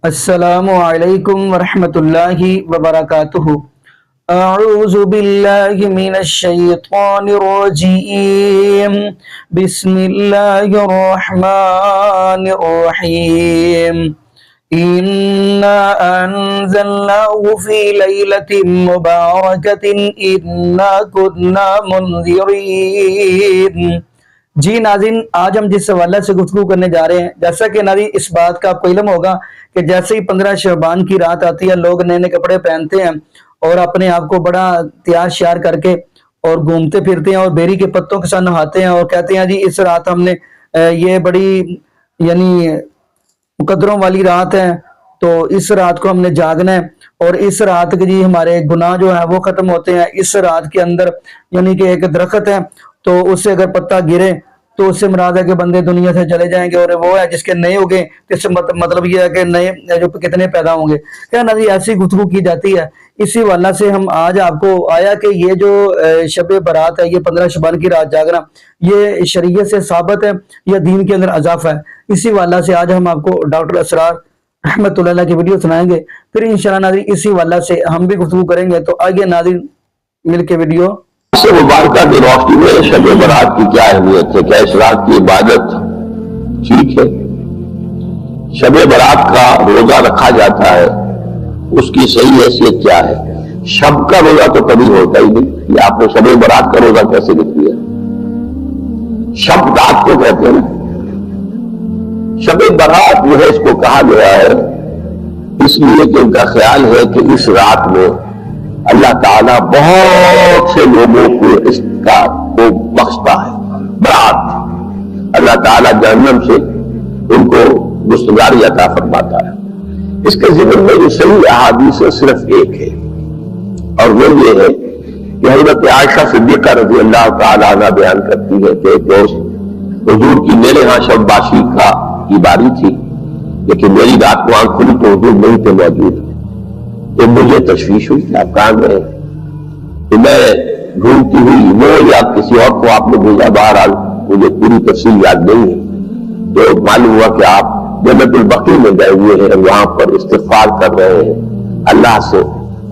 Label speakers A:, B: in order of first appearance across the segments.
A: السلام علیکم ورحمۃ اللہ وبرکاتہ۔ اعوذ باللہ من الشیطان الرجیم، بسم اللہ الرحمن الرحیم۔ انا انزلناہ فی لیلۃ مبارکۃ انا کنا منذرین۔ جی ناظرین، آج ہم جس حوالے سے گفتگو کرنے جا رہے ہیں، جیسا کہ ناظرین اس بات کا آپ کو علم ہوگا کہ جیسے ہی 15 شعبان کی رات آتی ہے، لوگ نئے نئے کپڑے پہنتے ہیں اور اپنے آپ کو بڑا تیار شیار کر کے اور گھومتے پھرتے ہیں اور بیری کے پتوں کے ساتھ نہاتے ہیں اور کہتے ہیں جی اس رات ہم نے یہ بڑی یعنی مقدروں والی رات ہے، تو اس رات کو ہم نے جاگنا ہے اور اس رات کے جی ہمارے گناہ جو ہیں وہ ختم ہوتے ہیں۔ اس رات کے اندر یعنی کہ ایک درخت ہے تو اس سے اگر پتا گرے تو اس سے مراد ہے کہ بندے دنیا سے چلے جائیں گے، اور وہ ہے جس کے نئے ہو گئے تو اس سے مطلب یہ ہے کہ نئے جو کتنے پیدا ہوں گے۔ کیا نا جی ایسی گفتگو کی جاتی ہے۔ اسی والا سے ہم آج آپ کو آیا کہ یہ جو شب برات ہے، یہ 15 شعبان کی رات جاگنا، یہ شریعت سے ثابت ہے یا دین کے اندر اضافہ ہے؟ اسی والا سے آج ہم آپ کو ڈاکٹر اسرار رحمۃ اللہ علیہ کی ویڈیو سنائیں گے، پھر انشاءاللہ ناظرین اسی والا سے ہم بھی گفتگو کریں گے۔ تو آئیے ناظرین مل کے ویڈیو
B: سے مبارکہ کی روشنی میں شب برات کی کیا اہمیت ہے؟ کیا اس رات کی عبادت ٹھیک ہے؟ شب برات کا روزہ رکھا جاتا ہے، اس کی صحیح حیثیت کیا ہے؟ شب کا روزہ تو کبھی ہوتا ہی نہیں، یہ آپ نے شب برات کا روزہ کیسے لکھ دیا؟ شب رات کو کہتے ہیں نا، شب برات جو ہے اس کو کہا گیا ہے اس لیے کہ ان کا خیال ہے کہ اس رات میں اللہ تعالیٰ بہت سے لوگوں کو اس کا کو بخشتا ہے۔ برات اللہ تعالیٰ جہنم سے ان کو گستگاری عطا فرماتا ہے۔ اس کے ذمن میں جو صحیح احادیث ہے صرف ایک ہے، اور وہ یہ ہے کہ حضرت عائشہ صدیقہ رضی اللہ تعالیٰ عنہ بیان کرتی ہے کہ ایک دوست حضور کی میرے ہاں شب باشی کی باری تھی، لیکن میری رات کو آنکھ کھلی تو حضور نہیں تھے موجود، تو مجھے تشویش ہوئی کہ آپ کہاں گئے؟ تو میں ڈھونڈتی ہوئی وہ یا کسی اور کو آپ نے بھیجا، بہرحال مجھے پوری تفصیل یاد نہیں ہے، تو معلوم ہوا کہ آپ جنت البقیع میں گئے ہوئے ہیں، وہاں پر استغفار کر رہے ہیں اللہ سے،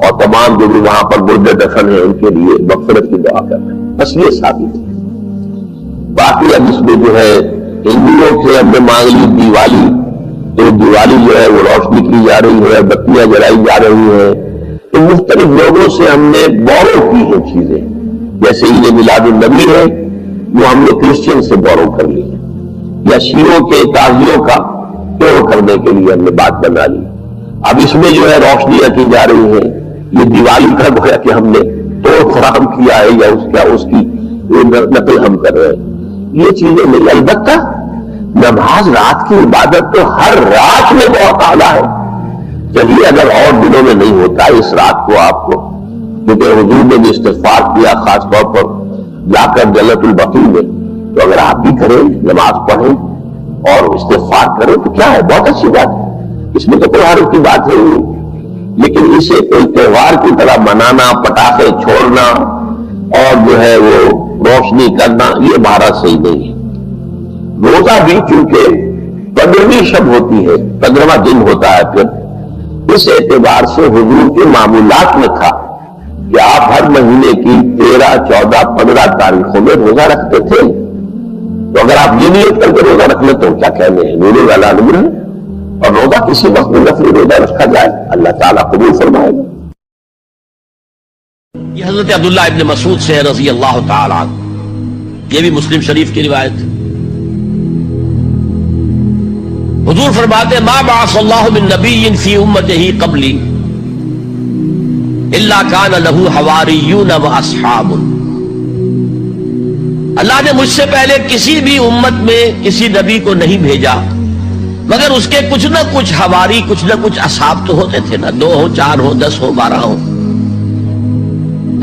B: اور تمام جو بھی وہاں پر مردے دفن ہیں ان کے لیے مغفرت کی دعا کر رہے ہیں۔ بس یہ ثابت ہے۔ باقی اب اس میں جو ہے ہندوؤں سے ہم نے مانگ لی دیوالی، تو دیوالی جو ہے وہ روشنی کی جا رہی ہے، بتیاں جلائی جا رہی ہیں، تو مختلف لوگوں سے ہم نے بورو کی ہیں چیزیں، جیسے عید میلاد النبی ہے وہ ہم نے کرسچن سے بورو کر لی، یا شیعوں کے تعزیوں کا بورو کرنے کے لیے ہم نے بات بنا لی۔ اب اس میں جو ہے روشنیاں کی جا رہی ہیں، یہ دیوالی کا گویا کہ ہم نے توڑ فراہم کیا ہے یا اس کی نقل ہم کر رہے ہیں، یہ چیزیں نہیں۔ البتہ نماز رات کی عبادت تو ہر رات میں بہت اعلیٰ ہے، چلیے اگر اور دنوں میں نہیں ہوتا اس رات کو آپ کو، کیونکہ حضور نے بھی استغفار کیا خاص طور پر جا کر جنت البقیع میں، تو اگر آپ بھی کریں نماز پڑھیں اور استغفار کریں تو کیا ہے، بہت اچھی بات ہے، اس میں تو کوئی حرج کی بات ہے نہیں، لیکن اسے کوئی تہوار کی طرح منانا، پٹاخے چھوڑنا اور جو ہے وہ روشنی کرنا، یہ ہمارا صحیح نہیں ہے۔ روزہ بھی چونکہ 15ویں شب ہوتی ہے، 15واں دن ہوتا ہے، پھر اس اعتبار سے حضور کے معمولات میں تھا کہ آپ ہر مہینے کی 13، 14، 15 تاریخوں میں روزہ رکھتے تھے، تو اگر آپ یہ نیت کر کے روزہ رکھ لیں تو کیا کہنے ہیں، نور والا نور ہے، اور روزہ کسی وقت میں نفلی روزہ رکھا جائے اللہ تعالیٰ قبول فرمائے گا۔
C: یہ حضرت عبداللہ ابن مسعود سے رضی اللہ تعالیٰ عنہ، یہ بھی مسلم شریف کی روایت ہے۔ حضور فرماتے ہیں ما بعث اللہ من نبی فی امتہ قبلی الا کان لہ حواریون و اصحاب۔ اللہ نے مجھ سے پہلے کسی بھی امت میں کسی نبی کو نہیں بھیجا مگر اس کے کچھ نہ کچھ حواری، کچھ نہ کچھ اصحاب تو ہوتے تھے نا، 2 ہو، 4 ہو، 10 ہو، 12 ہو۔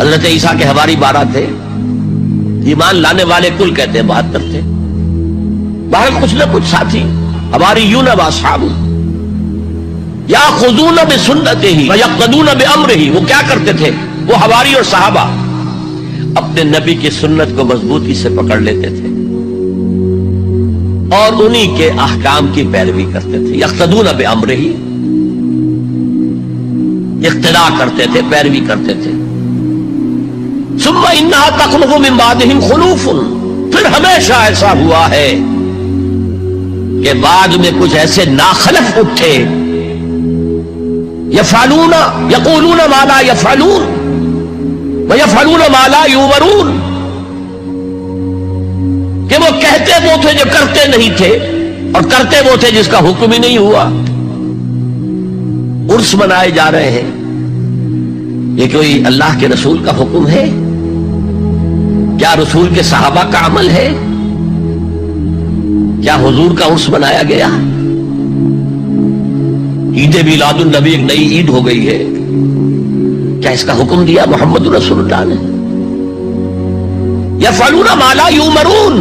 C: حضرت عیسیٰ کے حواری 12 تھے، ایمان لانے والے کل کہتے ہیں 72 تھے، باہر کچھ نہ کچھ ساتھی حواریون و اصحاب یاخذون بسنتہ ویقتدون بامرہ۔ وہ کیا کرتے تھے؟ وہ حواری اور صحابہ اپنے نبی کی سنت کو مضبوطی سے پکڑ لیتے تھے اور انہی کے احکام کی پیروی کرتے تھے۔ یقتدون بامرہ، اقتدا کرتے تھے، پیروی کرتے تھے. ثم انہا تخلف من بعدہم خلوف، پھر ہمیشہ ایسا ہوا ہے کہ بعد میں کچھ ایسے ناخلف اٹھے، یفعلون یقولون ما لا یفعلون ویفعلون ما لا یؤمرون، کہ وہ کہتے وہ تھے جو کرتے نہیں تھے، اور کرتے وہ تھے جس کا حکم ہی نہیں ہوا. عرس منائے جا رہے ہیں، یہ کوئی اللہ کے رسول کا حکم ہے؟ کیا رسول کے صحابہ کا عمل ہے؟ کیا حضور کا عرس منایا گیا؟ عید میلاد النبی ایک نئی عید ہو گئی ہے، کیا اس کا حکم دیا محمد رسول اللہ نے؟ یفعلون ما لا یؤمرون،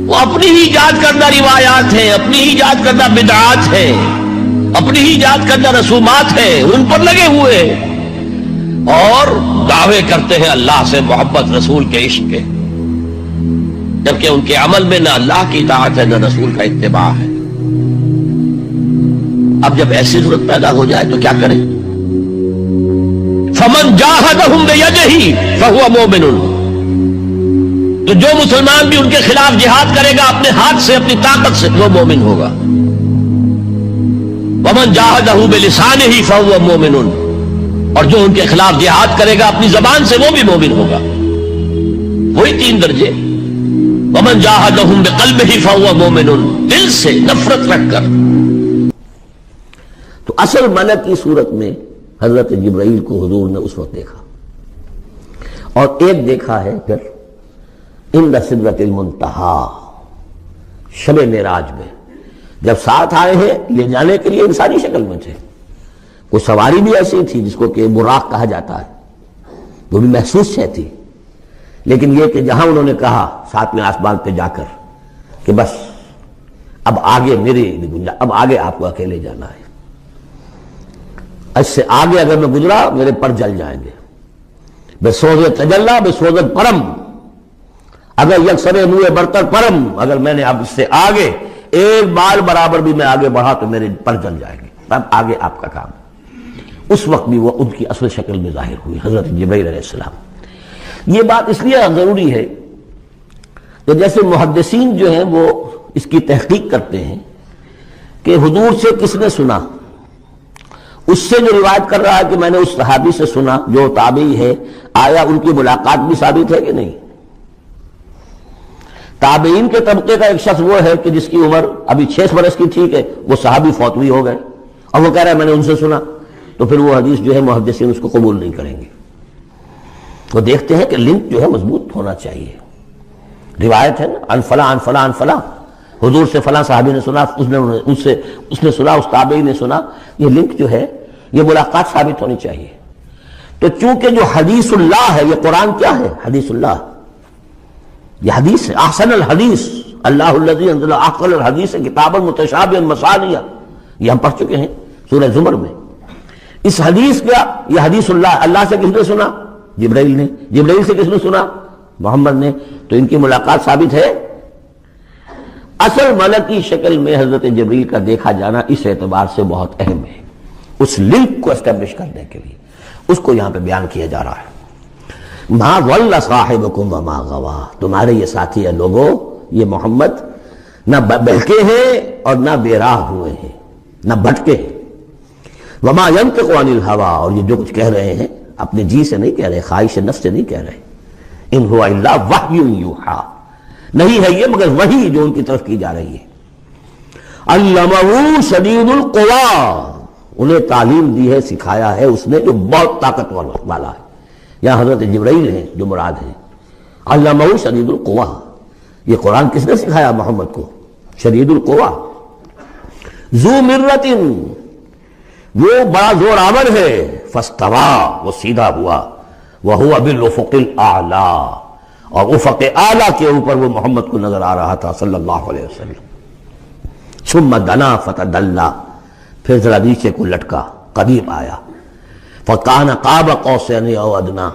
C: وہ اپنی ہی ایجاد کردہ روایات ہیں، اپنی ہی ایجاد کردہ بدعات ہیں، اپنی ہی ایجاد کردہ رسومات ہیں، ان پر لگے ہوئے اور دعوے کرتے ہیں اللہ سے محبت، رسول کے عشق کے، جبکہ ان کے عمل میں نہ اللہ کی اطاعت ہے نہ رسول کا اتباع ہے. اب جب ایسی ضرورت پیدا ہو جائے تو کیا کریں؟ فمن جاہدہم بیدہ فہو مومن، تو جو مسلمان بھی ان کے خلاف جہاد کرے گا اپنے ہاتھ سے، اپنی طاقت سے، وہ مومن ہوگا. ومن جاہدہ بلسانہ فہو مومن، اور جو ان کے خلاف جہاد کرے گا اپنی زبان سے، وہ بھی مومن ہوگا. وہی 3 درجے. ومن جاہدہم بقلبہ فہو مومن، دل سے نفرت رکھ کر. تو اصل ملک کی صورت میں حضرت جبرائیل کو حضور نے اس وقت دیکھا، اور ایک دیکھا ہے پھر عند سدرۃ المنتہا، شب معراج میں، جب ساتھ آئے ہیں لے جانے کے لیے انسانی شکل میں تھے. کوئی سواری بھی ایسی تھی جس کو کہ براق کہا جاتا ہے، وہ بھی محسوس شے تھی، لیکن یہ کہ جہاں انہوں نے کہا 7ویں آسمان پہ جا کر کہ بس اب آگے میری گنجائش، اب آگے آپ کو اکیلے جانا ہے، اس سے آگے اگر میں گزرا میرے پر جل جائیں گے. بے سوز تجلا بے سوز پرم، اگر یکسر منہ برتر پرم، اگر میں نے اب اس سے آگے ایک بال برابر بھی میں آگے بڑھا تو میرے پر جل جائیں گے، اب آگے آپ کا کام. اس وقت بھی وہ ان کی اصل شکل میں ظاہر ہوئی حضرت جبرائیل علیہ السلام. یہ بات اس لیے ضروری ہے کہ جیسے محدثین جو ہیں وہ اس کی تحقیق کرتے ہیں کہ حضور سے کس نے سنا، اس سے جو روایت کر رہا ہے کہ میں نے اس صحابی سے سنا جو تابعی ہے، آیا ان کی ملاقات بھی ثابت ہے کہ نہیں؟ تابعین کے طبقے کا ایک شخص وہ ہے کہ جس کی عمر ابھی 6 برس کی تھی کہ وہ صحابی فوت بھی ہو گئے، اور وہ کہہ رہا ہے میں نے ان سے سنا، تو پھر وہ حدیث جو ہے محدثین اس کو قبول نہیں کریں گے. وہ دیکھتے ہیں کہ لنک جو ہے مضبوط ہونا چاہیے. روایت ہے نا ان فلاں ان فلاں ان فلاں، حضور سے فلاں صحابی نے سنا، اس نے سنا، اس تابعی نے سنا، یہ لنک جو ہے یہ ملاقات ثابت ہونی چاہیے. تو چونکہ جو حدیث اللہ ہے، یہ قرآن کیا ہے؟ حدیث اللہ، یہ حدیث ہے. احسن الحدیث اللہ الذی انزل احسن الحدیث کتابا متشابہا مثانیہ، یہ ہم پڑھ چکے ہیں سورہ زمر میں. اس حدیث کا یہ حدیث اللہ، اللہ سے کس نے سنا؟ جبرائیل نے. جبرائیل سے کس نے سنا؟ محمد نے. تو ان کی ملاقات ثابت ہے. اصل ملکی شکل میں حضرت جبرائیل کا دیکھا جانا اس اعتبار سے بہت اہم ہے، اس لنک کو اسٹیبلش کرنے کے لیے اس کو یہاں پہ بیان کیا جا رہا ہے. ما ضل صاحبکم وما غوا، تمہارے یہ ساتھی ہیں لوگوں، یہ محمد نہ بہکے ہیں اور نہ بے راہ ہوئے ہیں، نہ بھٹکے ہیں. وما ينطق عن الهوى، اور یہ جو کچھ کہہ رہے ہیں اپنے جی سے نہیں کہہ رہے، خواہش نفس سے نہیں کہہ رہے. ان هو الا وحی یوحی، نہیں ہے یہ مگر وحی جو ان کی طرف کی جا رہی ہے. علمہ شدید القوی، انہیں تعلیم دی ہے، سکھایا ہے اس نے جو بہت طاقتور والا ہے. یہاں حضرت جبرائیل ہیں جو مراد ہیں. علمہ شدید القوی، یہ قرآن کس نے سکھایا محمد کو؟ شدید القوی، ذو مرۃ، وہ بڑا زور آور ہے. فاستوی، وہ سیدھا ہوا. وہو بالافق الاعلی، اور افق اعلیٰ کے اوپر وہ محمد کو نظر آ رہا تھا صلی اللہ علیہ وسلم. ثم دنا فتدلی، پھر ذرا نیچے کو لٹکا، قریب آیا. فکان قاب قوسین او ادنی،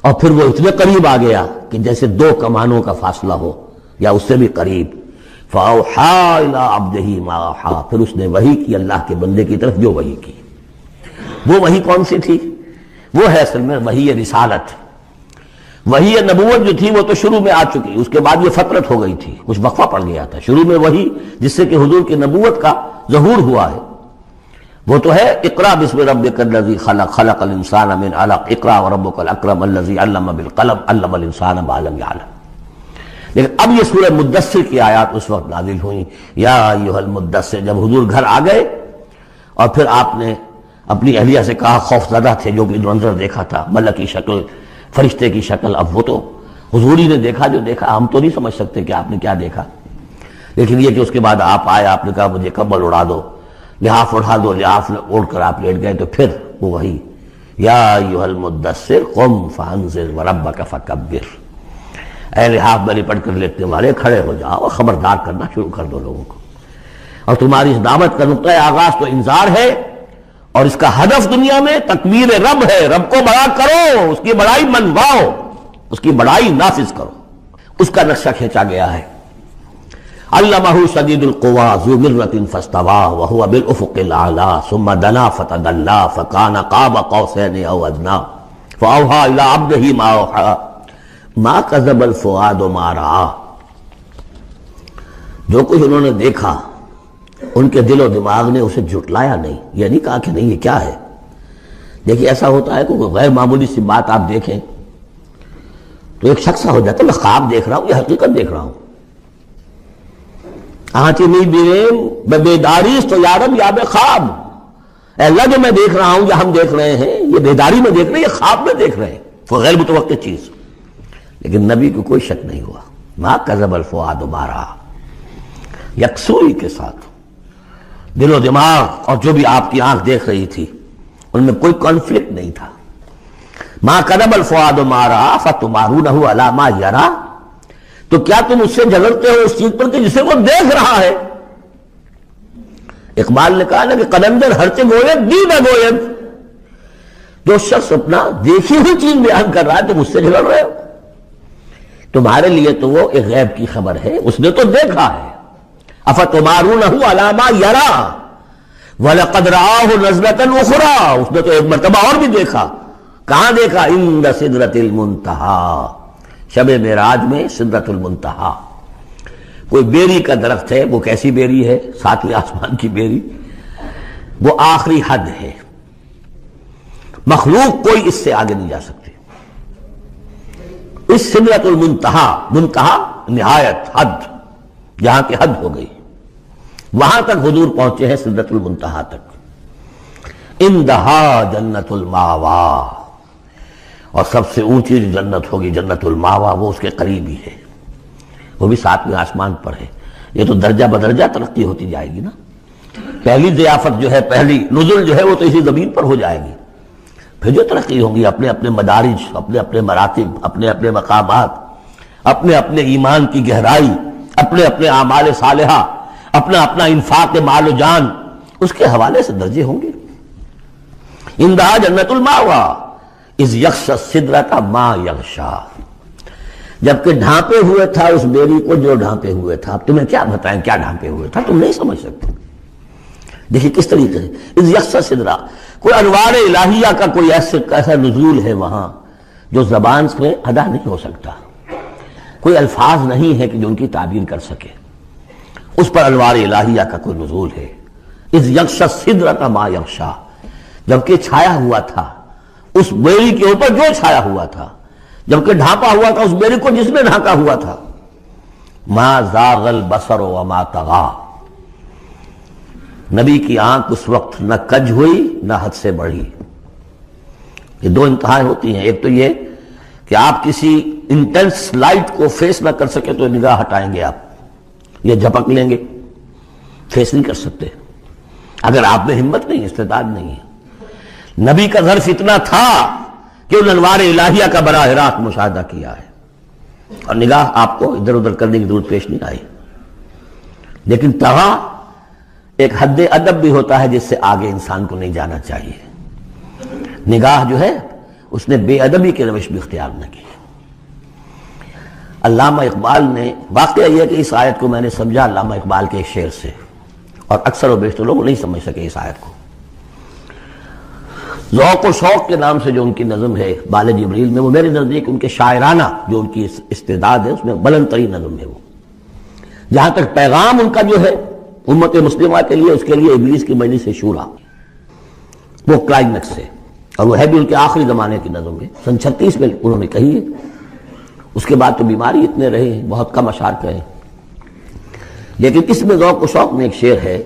C: اور پھر وہ اتنے قریب آ گیا کہ جیسے 2 کمانوں کا فاصلہ ہو یا اس سے بھی قریب. فاوحی الی عبدہ ما اوحی، پھر اس نے وحی کی اللہ کے بندے کی طرف جو وحی کی. وہ وحی کون سی تھی؟ وہ ہے اصل میں وحی رسالت. وحی نبوت جو تھی وہ تو شروع میں آ چکی، اس کے بعد یہ فترت ہو گئی تھی، کچھ وقفہ پڑ گیا تھا. شروع میں وحی جس سے کہ حضور کی نبوت کا ظہور ہوا ہے وہ تو ہے اقرا بسم ربک الذی خلق خلق الانسان من علق اقرا وربک الاکرم الذی علم بالقلم علم الانسان ما لم یعلم. لیکن اب یہ سورہ مدثر کی آیات اس وقت نازل ہوئیں، یا ایھا المدثر، جب حضور گھر آ گئے اور پھر آپ نے اپنی اہلیہ سے کہا، خوف زدہ تھے جو کہ منظر دیکھا تھا، ملک کی شکل، فرشتے کی شکل. اب وہ تو حضور ہی نے دیکھا جو دیکھا، ہم تو نہیں سمجھ سکتے کہ آپ نے کیا دیکھا. لیکن یہ کہ اس کے بعد آپ آئے، آپ نے کہا مجھے کمبل اڑا دو، لحاف اڑا دو، لحاف اوڑھ کر آپ لیٹ گئے. تو پھر وہ وہی یا ایھا المدثر قم فانذر وربک فکبر، اے لحاف میں لپٹ کر لیٹنے والے کھڑے ہو جاؤ اور خبردار کرنا شروع کر دو لوگوں کو. اور تمہاری اس دعوت کا نقطۂ آغاز تو انذار ہے، اور اس کا ہدف دنیا میں تکبیر رب ہے. رب کو بڑا کرو، اس کی بڑائی منواؤ، اس کی بڑائی نافذ کرو. اس کا نقشہ کھینچا گیا ہے. علمہ شدید القویٰ ذو مرۃ فاستویٰ وہو بالافق الاعلیٰ ثم دنا فتدلیٰ فکان قاب قوسین او ادنیٰ فاوحیٰ الی عبدہ ما اوحیٰ ما کذب الفؤاد ما رآ. جو کچھ انہوں نے دیکھا ان کے دل و دماغ نے اسے جھٹلایا نہیں، یہ نہیں کہا کہ نہیں یہ کیا ہے. دیکھیے ایسا ہوتا ہے کہ کوئی غیر معمولی سی بات آپ دیکھیں تو ایک شخص ہو جاتا ہے میں خواب دیکھ رہا ہوں یا حقیقت دیکھ رہا ہوں. آنچی نہیں بیریم بیداریس تو یارب یا بے خواب، اے اللہ جو میں دیکھ رہا ہوں یا ہم دیکھ رہے ہیں یہ بیداری میں دیکھ رہے ہیں یہ خواب میں دیکھ رہے ہیں، وہ غیر متوقع چیز. لیکن نبی کو کوئی شک نہیں ہوا. ما کذب الفؤاد ما رآ، یکسوئی کے ساتھ دل و دماغ اور جو بھی آپ کی آنکھ دیکھ رہی تھی ان میں کوئی کانفلکٹ نہیں تھا. ما کذب الفؤاد ما رآ فتمارونہ علی ما یری، تو کیا تم اس سے جھگڑتے ہو اس چیز پر کہ جسے وہ دیکھ رہا ہے. اقبال نے کہا نا کہ قلندر ہرچے گوید دی نہ گوید، جو شخص اپنا دیکھی ہوئی چیز بیان کر رہا ہے تم اس سے جھگڑ رہے ہو. تمہارے لیے تو وہ ایک غیب کی خبر ہے، اس نے تو دیکھا ہے. افتمارونہ علی ما یری وَلَقَدْ رَآهُ نَزْلَةً أُخْرَىٰ، اس نے تو ایک مرتبہ اور بھی دیکھا. کہاں دیکھا؟ عند سدرۃ المنتہیٰ، شب معراج میں سدرۃ المنتہیٰ. کوئی بیری کا درخت ہے، وہ کیسی بیری ہے؟ ساتویں آسمان کی بیری، وہ آخری حد ہے. مخلوق کوئی اس سے آگے نہیں جا سکتی. اس سدرۃ المنتہیٰ، منتہا نہایت، حد، جہاں کی حد ہو گئی، وہاں تک حضور پہنچے ہیں سدرۃ المنتہا تک. اندہا جنت الماوا، اور سب سے اونچی جو جنت ہوگی جنت الماوا وہ اس کے قریب ہی ہے، وہ بھی ساتویں آسمان پر ہے. یہ تو درجہ بدرجہ ترقی ہوتی جائے گی نا. پہلی ضیافت جو ہے، پہلی نزل جو ہے وہ تو اسی زمین پر ہو جائے گی. پھر جو ترقی ہوگی اپنے اپنے مدارج، اپنے اپنے مراتب، اپنے اپنے مقامات، اپنے اپنے ایمان کی گہرائی، اپنے اپنے اعمال صالحہ، اپنا اپنا انفاق مال و جان، اس کے حوالے سے درجے ہوں گے. اندہا جنت الماوا اذ یغشی السدرۃ ما یغشی، جبکہ ڈھانپے ہوئے تھا اس بیری کو جو ڈھانپے ہوئے تھا. اب تمہیں کیا بتائیں کیا ڈھانپے ہوئے تھا، تم نہیں سمجھ سکتے. دیکھیے کس طریقے سے اذ یغشی السدرۃ، کوئی انوار الہیہ کا کوئی ایسا نزول ہے وہاں جو زبان سے ادا نہیں ہو سکتا. کوئی الفاظ نہیں ہے کہ جو ان کی تعبیر کر سکے. اس پر انوار الہیہ کا کوئی نزول ہے. اذ یغشی السدرۃ ما یغشی، جبکہ چھایا ہوا تھا اس بیری کے اوپر جو چھایا ہوا تھا، جبکہ ڈھانپا ہوا تھا اس بیری کو جس نے ڈھانکا ہوا تھا. ما زاغ البصر وما طغی، نبی کی آنکھ اس وقت نہ کج ہوئی نہ حد سے بڑھی. یہ دو انتہائیں ہوتی ہیں. ایک تو یہ کہ آپ کسی انٹینس لائٹ کو فیس نہ کر سکے تو نگاہ ہٹائیں گے، آپ یہ جھپک لیں گے، فیس نہیں کر سکتے اگر آپ میں ہمت نہیں، استعداد نہیں ہے. نبی کا ظرف اتنا تھا کہ ان انوار الہیہ کا براہ راست مشاہدہ کیا ہے، اور نگاہ آپ کو ادھر ادھر کرنے کی ضرورت پیش نہیں آئی. لیکن طغا ایک حد ادب بھی ہوتا ہے جس سے آگے انسان کو نہیں جانا چاہیے. نگاہ جو ہے اس نے بے ادبی کی روش بھی اختیار نہ کی. علامہ اقبال نے، واقعہ یہ کہ اس آیت کو میں نے سمجھا علامہ اقبال کے ایک شعر سے، اور اکثر و بیشتر لوگ نہیں سمجھ سکے اس آیت کو. ذوق و شوق کے نام سے جو ان کی نظم ہے بال جبریل میں، وہ میرے نزدیک ان کے شاعرانہ جو ان کی استعداد ہے اس میں بلند ترین نظم ہے وہ. جہاں تک پیغام ان کا جو ہے امت مسلمہ کے لیے، اس کے لیے ابلیس کی مجلس شورا وہ کلائمیکس ہے، اور وہ ہے بھی ان کے آخری زمانے کی نظم ہے. سن 36 میں انہوں نے کہی ہے. اس کے بعد تو بیماری اتنے رہے ہیں، بہت کم اشعار کہے ہیں. لیکن اس میں ذوق و شوق میں ایک شعر ہے: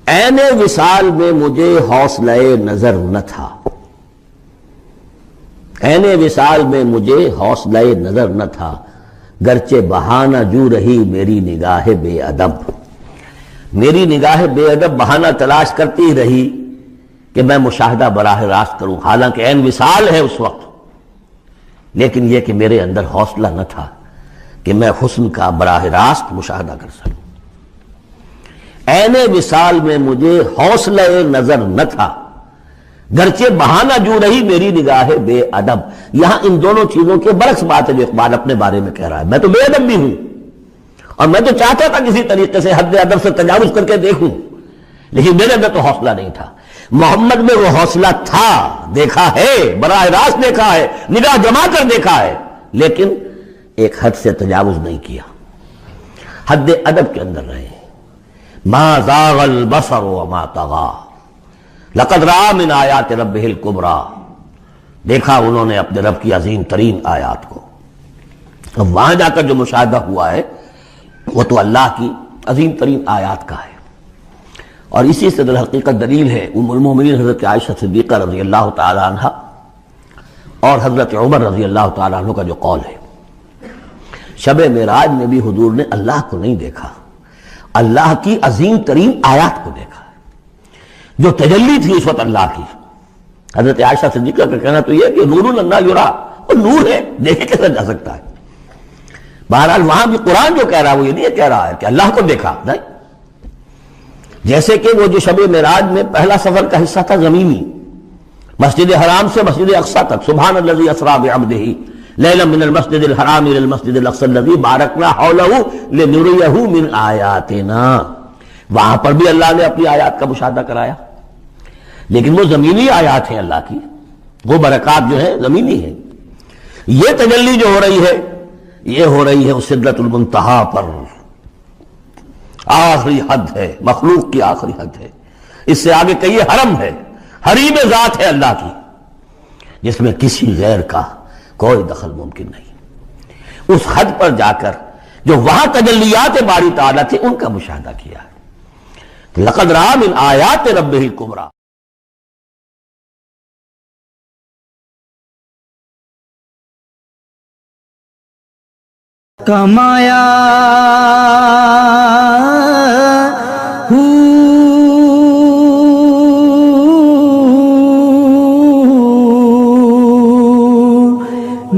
C: عین وصال میں مجھے حوصلہ نظر نہ تھا، عین وصال میں مجھے حوصلہ نظر نہ تھا، گرچہ بہانہ جو رہی میری نگاہ بے ادب. میری نگاہ بے ادب بہانہ تلاش کرتی رہی کہ میں مشاہدہ براہ راست کروں، حالانکہ عین وصال ہے اس وقت، لیکن یہ کہ میرے اندر حوصلہ نہ تھا کہ میں حسن کا براہ راست مشاہدہ کر سکوں. عین وصال میں مجھے حوصلہ نظر نہ تھا، گرچہ بہانہ جو رہی میری نگاہ بے ادب. یہاں ان دونوں چیزوں کے برعکس بات ہے جو اقبال اپنے بارے میں کہہ رہا ہے. میں تو بے ادب بھی ہوں، اور میں تو چاہتا تھا کسی طریقے سے حد ادب سے تجاوز کر کے دیکھوں، لیکن میرے اندر تو حوصلہ نہیں تھا. محمد میں وہ حوصلہ تھا، دیکھا ہے، براہ راست دیکھا ہے، نگاہ جما کر دیکھا ہے، لیکن ایک حد سے تجاوز نہیں کیا، حد ادب کے اندر رہے. ما زاغ البصر وما طغى لقد رأى من آیات ربہ الکبریٰ. دیکھا انہوں نے اپنے رب کی عظیم ترین آیات کو. اب وہاں جا کر جو مشاہدہ ہوا ہے وہ تو اللہ کی عظیم ترین آیات کا ہے. اور اسی سے در حقیقت دلیل ہے ام المومنین حضرت عائشہ صدیقہ رضی اللہ تعالی عنہ اور حضرت عمر رضی اللہ تعالی عنہ کا جو قول ہے. شب معراج میں بھی حضور نے اللہ کو نہیں دیکھا، اللہ کی عظیم ترین آیات کو دیکھا جو تجلی تھی اس وقت اللہ کی. حضرت عائشہ صدیقہ کا کہنا تو یہ کہ نور لا یرا، وہ نور ہے، دیکھے کیسا جا سکتا ہے. بہرحال وہاں بھی قرآن جو کہہ رہا ہے وہ یہ نہیں کہہ رہا ہے کہ اللہ کو دیکھا، نہیں. جیسے کہ وہ جو شب معراج میں پہلا سفر کا حصہ تھا زمینی، مسجد حرام سے مسجد اقصی تک، سبحان الذی اسریٰ بعبدہ لیلا من المسجد الحرام الى المسجد الاقصی الذی بارکنا حولہ لنریہ من آیاتنا. وہاں پر بھی اللہ نے اپنی آیات کا مشاہدہ کرایا، لیکن وہ زمینی آیات ہیں اللہ کی، وہ برکات جو ہے زمینی ہیں. یہ تجلی جو ہو رہی ہے یہ ہو رہی ہے اس سدرۃ المنتہا پر، آخری حد ہے، مخلوق کی آخری حد ہے. اس سے آگے کہیے حرم ہے، حریم ذات ہے اللہ کی، جس میں کسی غیر کا کوئی دخل ممکن نہیں. اس حد پر جا کر جو وہاں تجلیات باری تعالیٰ تھے ان کا مشاہدہ کیا ہے. لقد رأى من آیات ربہ الکبریٰ.
A: کمایا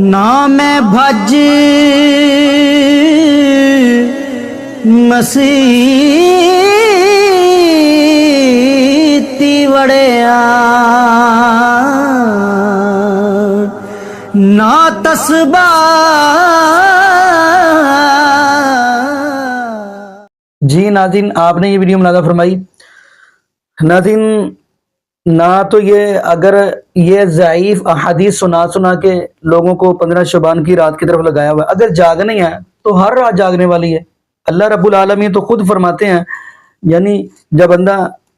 A: نام بھج مسیتی وڑیا نا تسبا. جی ناظرین، آپ نے یہ ویڈیو ملاحظہ فرمائی. ناظرین، نہ تو یہ اگر یہ ضعیف احادیث سنا کے لوگوں کو 15 شعبان کی رات کی طرف لگایا ہوا ہے، اگر جاگنی ہے تو ہر رات جاگنے والی ہے. اللہ رب العالمین تو خود فرماتے ہیں، یعنی جب بندہ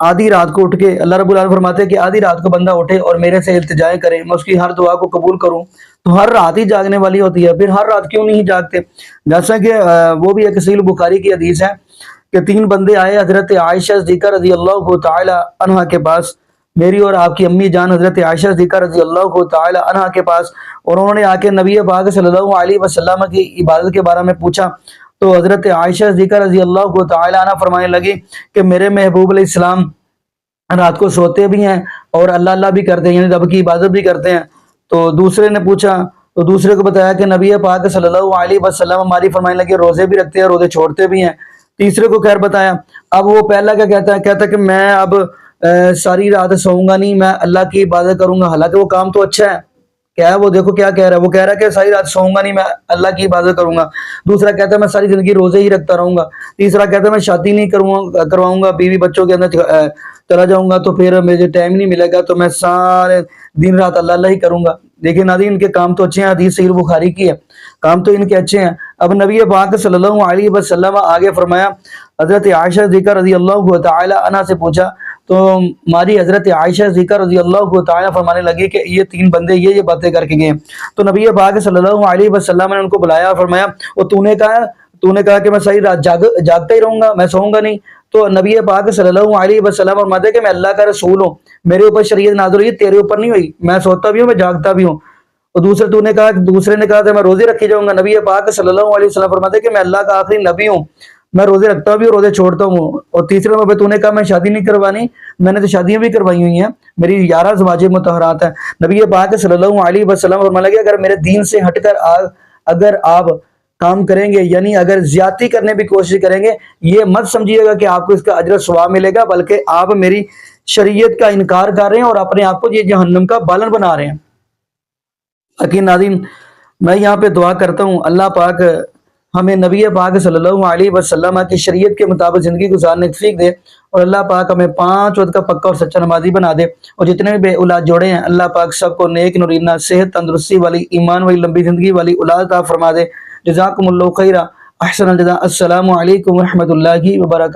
A: آدھی رات کو اٹھ کے، اللہ رب العالمین فرماتے ہیں کہ آدھی رات کو بندہ اٹھے اور میرے سے التجائیں کرے، میں اس کی ہر دعا کو قبول کروں، تو ہر رات ہی جاگنے والی ہوتی ہے. پھر ہر رات کیوں نہیں جاگتے؟ جیسا کہ وہ بھی ایک صحیح بخاری کی حدیث ہے کہ 3 بندے آئے حضرت عائشہ صدیقہ رضی اللہ تعالی عنہا کے پاس، میری اور آپ کی امی جان حضرت عائشہ صدیقہ رضی اللہ تعالی عنہا کے پاس، اور انہوں نے آ کے نبی پاک صلی اللہ علیہ وسلم کی عبادت کے بارے میں پوچھا. تو حضرت عائشہ صدیقہ رضی اللہ تعالی عنہ فرمانے لگی کہ میرے محبوب علیہ السلام رات کو سوتے بھی ہیں اور اللہ اللہ بھی کرتے ہیں، یعنی رب کی عبادت بھی کرتے ہیں. تو دوسرے نے پوچھا تو دوسرے کو بتایا کہ نبی پاک صلی اللہ علیہ وسلم ہماری فرمانے لگے روزے بھی رکھتے ہیں، روزے چھوڑتے بھی ہیں. تیسرے کو خیر بتایا. اب وہ پہلا کیا کہتا ہے کہ میں اب ساری رات سوؤں گا نہیں، میں اللہ کی عبادت کروں گا. حالانکہ وہ کام تو اچھا ہے، کیا ہے وہ دیکھو کیا کہہ رہا ہے، وہ کہہ رہا ہے کہ ساری رات سوؤں گا نہیں، میں اللہ کی عبادت کروں گا۔ دوسرا کہتا ہے میں ساری زندگی روزے ہی رکھتا رہوں گا۔ تیسرا کہتا ہے میں شادی نہیں کرواؤں گا، بیوی بچوں کے اندر چلا جاؤں گا تو پھر مجھے ٹائم نہیں ملے گا، تو میں سارے دن رات اللہ اللہ ہی کروں گا۔ دیکھیں ناظرین ان کے کام تو اچھے ہیں، حدیث صحیح بخاری کی ہے، کام تو ان کے اچھے ہیں۔ اب نبی پاک صلی اللہ علیہ وسلم آگے فرمایا، حضرت عائشہ صدیقہ رضی اللہ تعالی عنہ سے پوچھا تو ہماری حضرت عائشہ صدیقہ رضی اللہ تعالی فرمانے لگی کہ یہ تین بندے یہ باتیں کر کے گئے ہیں۔ تو نبی پاک صلی اللہ علیہ وسلم نے ان کو بلایا اور فرمایا وہ تو نے کہا کہ میں ساری رات جاگتا ہی رہوں گا، میں سوؤں گا نہیں۔ تو نبی پاک صلی اللہ علیہ وسلم فرماتے کہ میں اللہ کا رسول ہوں، میرے اوپر شریعت نازل ہوئی، تیرے اوپر نہیں ہوئی، میں سوتا بھی ہوں، میں جاگتا بھی ہوں۔ اور دوسرے نے کہا کہ میں روزے رکھی جاؤں گا، نبی پاک صلی اللہ علیہ وسلم فرماتے کہ میں اللہ کا آخری نبی ہوں، میں روزے رکھتا بھی ہوں، روزے چھوڑتا ہوں۔ اور تیسرے نمبر پہ تو نے کہا میں شادی نہیں کروانی، میں نے تو شادیاں بھی کروائی ہوئی ہیں، میری 11 ازواج مطہرات ہیں۔ نبی پاک صلی اللہ علیہ وسلم فرمانے لگے اگر میرے دین سے ہٹ کر اگر آپ کام کریں گے، یعنی اگر زیادتی کرنے کی کوشش کریں گے، یہ مت سمجھیے گا کہ آپ کو اس کا اجر و ثواب ملے گا، بلکہ آپ میری شریعت کا انکار کر رہے ہیں اور اپنے آپ کو یہ جہنم کا بالن بنا رہے ہیں۔ لیکن ناظرین میں یہاں پہ دعا کرتا ہوں اللہ پاک ہمیں نبی پاک صلی اللہ علیہ وسلم کی شریعت کے مطابق زندگی گزارنے کی توفیق دے، اور اللہ پاک ہمیں 5 وقت کا پکا اور سچا نمازی بنا دے، اور جتنے بھی بے اولاد جوڑے ہیں اللہ پاک سب کو نیک نورینہ صحت تندرستی والی ایمان والی لمبی زندگی والی اولاد عطا فرما دے۔ جزاکم اللہ خیرہ، احسن الجزاء، السلام علیکم ورحمۃ اللہ وبرکاتہ۔